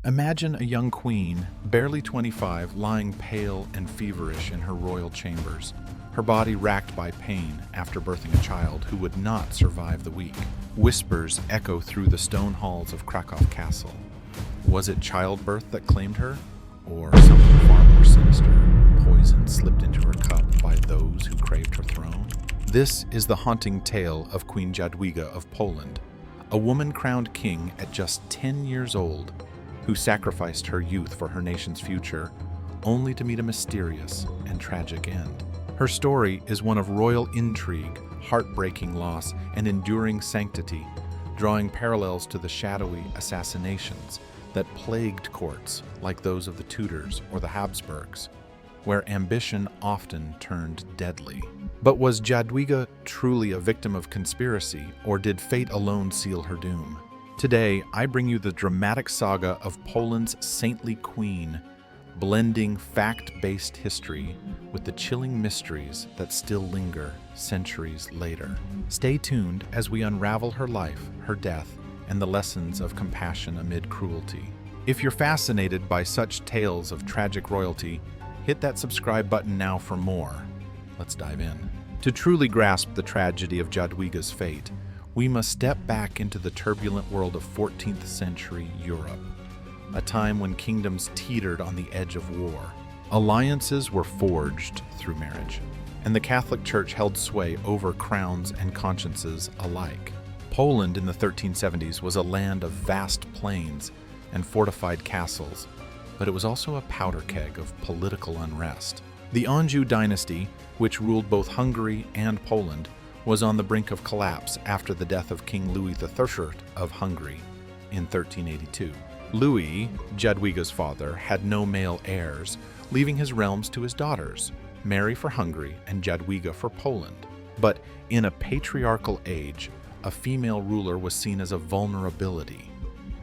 Imagine a young queen, barely 25, lying pale and feverish in her royal chambers, her body racked by pain after birthing a child who would not survive the week. Whispers echo through the stone halls of Krakow Castle. Was it childbirth that claimed her? Or something far more sinister, poison slipped into her cup by those who craved her throne? This is the haunting tale of Queen Jadwiga of Poland, a woman crowned king at just 10 years old, who sacrificed her youth for her nation's future, only to meet a mysterious and tragic end. Her story is one of royal intrigue, heartbreaking loss, and enduring sanctity, drawing parallels to the shadowy assassinations that plagued courts like those of the Tudors or the Habsburgs, where ambition often turned deadly. But was Jadwiga truly a victim of conspiracy, or did fate alone seal her doom? Today, I bring you the dramatic saga of Poland's saintly queen, blending fact-based history with the chilling mysteries that still linger centuries later. Stay tuned as we unravel her life, her death, and the lessons of compassion amid cruelty. If you're fascinated by such tales of tragic royalty, hit that subscribe button now for more. Let's dive in. To truly grasp the tragedy of Jadwiga's fate, we must step back into the turbulent world of 14th century Europe, a time when kingdoms teetered on the edge of war. Alliances were forged through marriage, and the Catholic Church held sway over crowns and consciences alike. Poland in the 1370s was a land of vast plains and fortified castles, but it was also a powder keg of political unrest. The Anjou dynasty, which ruled both Hungary and Poland, was on the brink of collapse after the death of King Louis III of Hungary in 1382. Louis, Jadwiga's father, had no male heirs, leaving his realms to his daughters, Mary for Hungary and Jadwiga for Poland. But in a patriarchal age, a female ruler was seen as a vulnerability,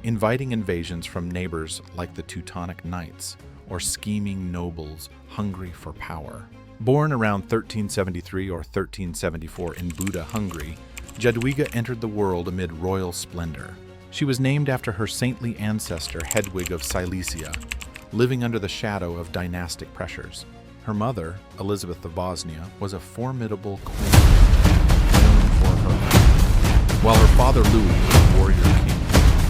inviting invasions from neighbors like the Teutonic Knights or scheming nobles hungry for power. Born around 1373 or 1374 in Buda, Hungary, Jadwiga entered the world amid royal splendor. She was named after her saintly ancestor Hedwig of Silesia, living under the shadow of dynastic pressures. Her mother, Elizabeth of Bosnia, was a formidable queen known for her might, while her father Louis was a warrior king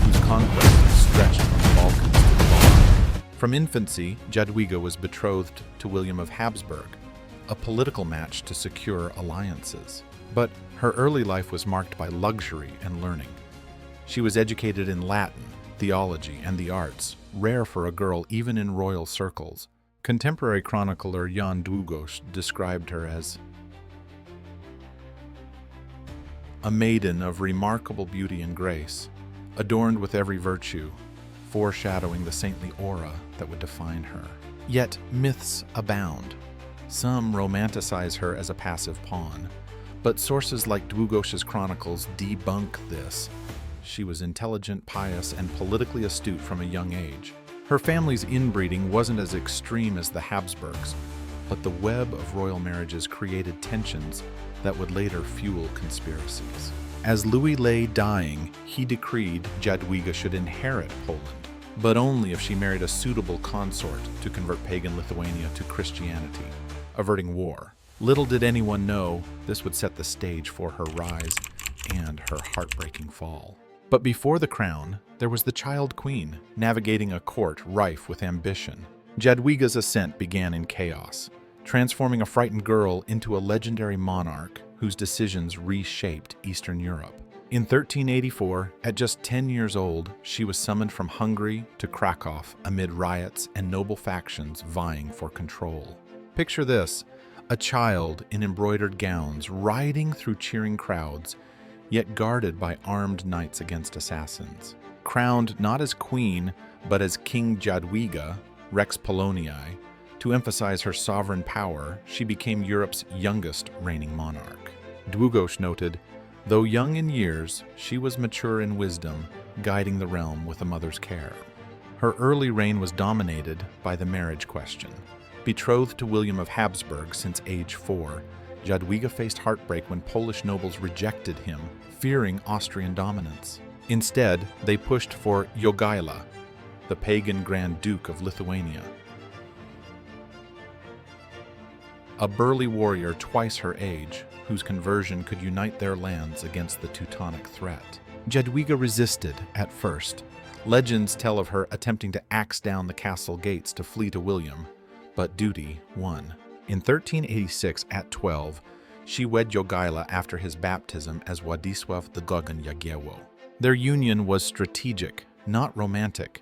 whose conquests stretched from the Balkans to the Baltic. From infancy, Jadwiga was betrothed to William of Habsburg, a political match to secure alliances. But her early life was marked by luxury and learning. She was educated in Latin, theology, and the arts, rare for a girl even in royal circles. Contemporary chronicler Jan Długosz described her as a maiden of remarkable beauty and grace, adorned with every virtue, foreshadowing the saintly aura that would define her. Yet myths abound. Some romanticize her as a passive pawn, but sources like Długosz's chronicles debunk this. She was intelligent, pious, and politically astute from a young age. Her family's inbreeding wasn't as extreme as the Habsburgs, but the web of royal marriages created tensions that would later fuel conspiracies. As Louis lay dying, he decreed Jadwiga should inherit Poland, but only if she married a suitable consort to convert pagan Lithuania to Christianity, averting war. Little did anyone know this would set the stage for her rise and her heartbreaking fall. But before the crown, there was the child queen, navigating a court rife with ambition. Jadwiga's ascent began in chaos, transforming a frightened girl into a legendary monarch whose decisions reshaped Eastern Europe. In 1384, at just 10 years old, she was summoned from Hungary to Krakow amid riots and noble factions vying for control. Picture this, a child in embroidered gowns riding through cheering crowds, yet guarded by armed knights against assassins. Crowned not as queen, but as King Jadwiga, Rex Poloniae, to emphasize her sovereign power, she became Europe's youngest reigning monarch. Długosz noted, though young in years, she was mature in wisdom, guiding the realm with a mother's care. Her early reign was dominated by the marriage question. Betrothed to William of Habsburg since age 4, Jadwiga faced heartbreak when Polish nobles rejected him, fearing Austrian dominance. Instead, they pushed for Jogaila, the pagan Grand Duke of Lithuania. A burly warrior twice her age, whose conversion could unite their lands against the Teutonic threat. Jadwiga resisted at first. Legends tell of her attempting to axe down the castle gates to flee to William, but duty won. In 1386, at 12, she wed Jogaila after his baptism as Władysław II Jagiełło. Their union was strategic, not romantic.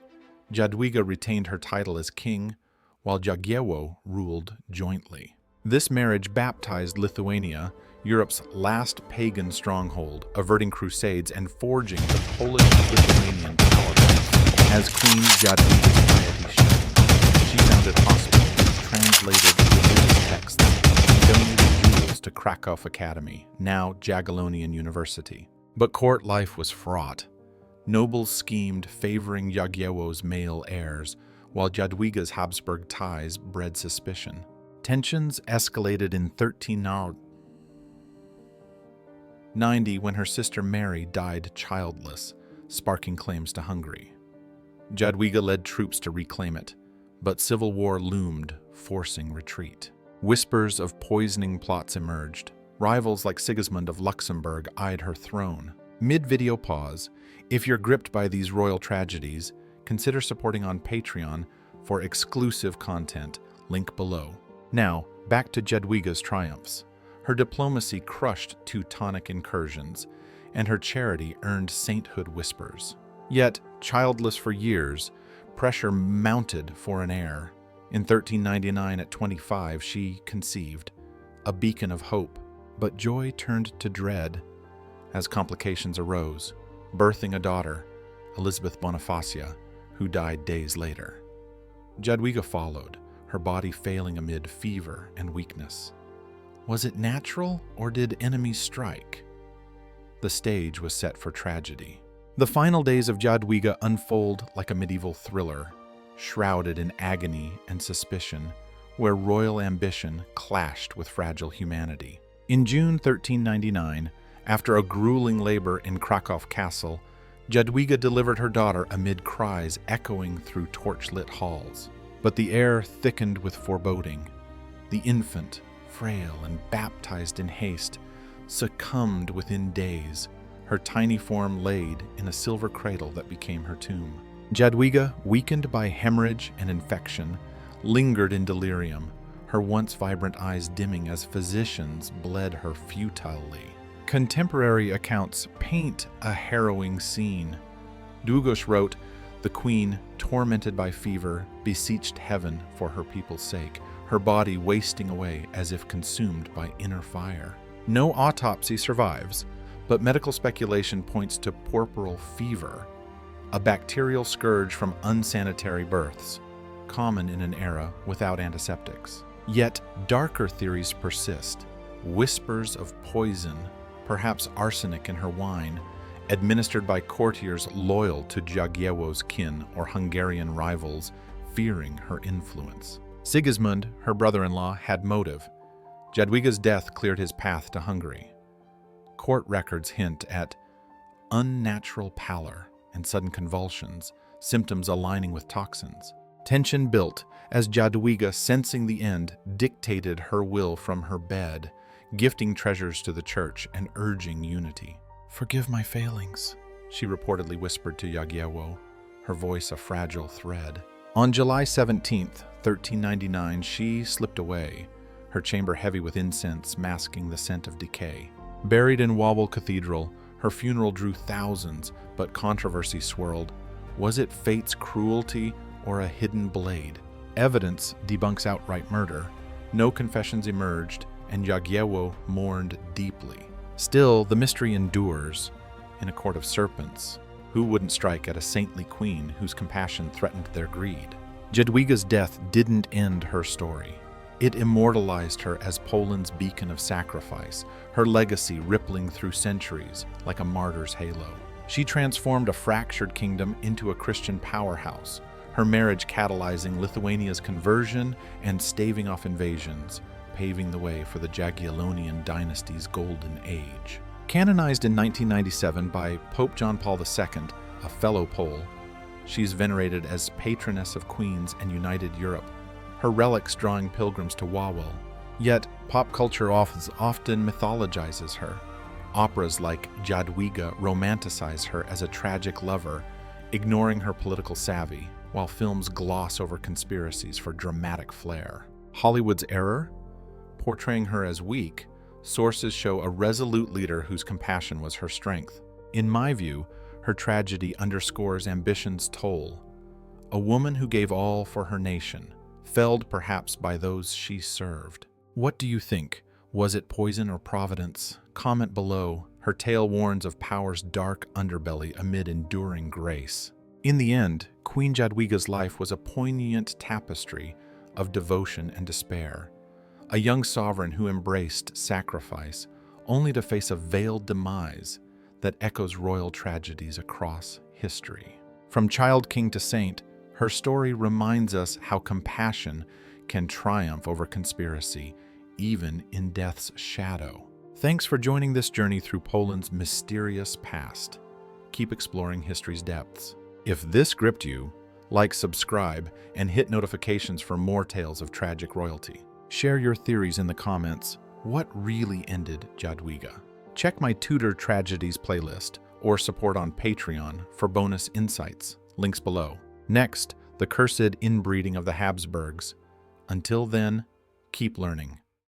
Jadwiga retained her title as king, while Jagiełło ruled jointly. This marriage baptized Lithuania, Europe's last pagan stronghold, averting crusades and forging the Polish-Lithuanian powerhouse. As Queen, Jadwiga's piety shone. She founded hospitals, translated religious texts, and donated jewels to Krakow Academy, now Jagiellonian University. But court life was fraught. Nobles schemed favoring Jagiełło's male heirs, while Jadwiga's Habsburg ties bred suspicion. Tensions escalated in 1390 when her sister Mary died childless, sparking claims to Hungary. Jadwiga led troops to reclaim it, but civil war loomed, forcing retreat. Whispers of poisoning plots emerged. Rivals like Sigismund of Luxembourg eyed her throne. Mid-video pause. If you're gripped by these royal tragedies, consider supporting on Patreon for exclusive content, link below. Now, back to Jadwiga's triumphs. Her diplomacy crushed Teutonic incursions, and her charity earned sainthood whispers. Yet, childless for years, pressure mounted for an heir. In 1399, at 25, she conceived, a beacon of hope. But joy turned to dread as complications arose, birthing a daughter, Elizabeth Bonifacia, who died days later. Jadwiga followed, her body failing amid fever and weakness. Was it natural, or did enemies strike? The stage was set for tragedy. The final days of Jadwiga unfold like a medieval thriller, shrouded in agony and suspicion, where royal ambition clashed with fragile humanity. In June 1399, after a grueling labor in Krakow Castle, Jadwiga delivered her daughter amid cries echoing through torchlit halls. But the air thickened with foreboding. The infant, frail and baptized in haste, succumbed within days, her tiny form laid in a silver cradle that became her tomb. Jadwiga, weakened by hemorrhage and infection, lingered in delirium, her once vibrant eyes dimming as physicians bled her futilely. Contemporary accounts paint a harrowing scene. Długosz wrote, "The queen, tormented by fever, beseeched heaven for her people's sake, her body wasting away as if consumed by inner fire." No autopsy survives, but medical speculation points to puerperal fever, a bacterial scourge from unsanitary births, common in an era without antiseptics. Yet darker theories persist. Whispers of poison, perhaps arsenic in her wine, administered by courtiers loyal to Jagiełło's kin or Hungarian rivals, fearing her influence. Sigismund, her brother-in-law, had motive. Jadwiga's death cleared his path to Hungary. Court records hint at unnatural pallor and sudden convulsions, symptoms aligning with toxins. Tension built as Jadwiga, sensing the end, dictated her will from her bed, gifting treasures to the church and urging unity. "Forgive my failings," she reportedly whispered to Jagiełło, her voice a fragile thread. On July 17th, 1399, she slipped away, her chamber heavy with incense masking the scent of decay. Buried in Wawel Cathedral, her funeral drew thousands, but controversy swirled. Was it fate's cruelty or a hidden blade? Evidence debunks outright murder. No confessions emerged, and Jagiełło mourned deeply. Still, the mystery endures. In a court of serpents, who wouldn't strike at a saintly queen whose compassion threatened their greed? Jadwiga's death didn't end her story. It immortalized her as Poland's beacon of sacrifice, her legacy rippling through centuries like a martyr's halo. She transformed a fractured kingdom into a Christian powerhouse, her marriage catalyzing Lithuania's conversion and staving off invasions, paving the way for the Jagiellonian dynasty's golden age. Canonized in 1997 by Pope John Paul II, a fellow Pole, She's venerated as patroness of queens and united Europe, her relics drawing pilgrims to Wawel. Yet, pop culture often mythologizes her. Operas like Jadwiga romanticize her as a tragic lover, ignoring her political savvy, while films gloss over conspiracies for dramatic flair. Hollywood's error? Portraying her as weak, sources show a resolute leader whose compassion was her strength. In my view, her tragedy underscores ambition's toll. A woman who gave all for her nation, felled perhaps by those she served. What do you think? Was it poison or providence? Comment below. Her tale warns of power's dark underbelly amid enduring grace. In the end, Queen Jadwiga's life was a poignant tapestry of devotion and despair. A young sovereign who embraced sacrifice, only to face a veiled demise that echoes royal tragedies across history. From child king to saint, her story reminds us how compassion can triumph over conspiracy, even in death's shadow. Thanks for joining this journey through Poland's mysterious past. Keep exploring history's depths. If this gripped you, like, subscribe, and hit notifications for more tales of tragic royalty. Share your theories in the comments. What really ended Jadwiga? Check my Tudor Tragedies playlist or support on Patreon for bonus insights. Links below. Next, the cursed inbreeding of the Habsburgs. Until then, keep learning.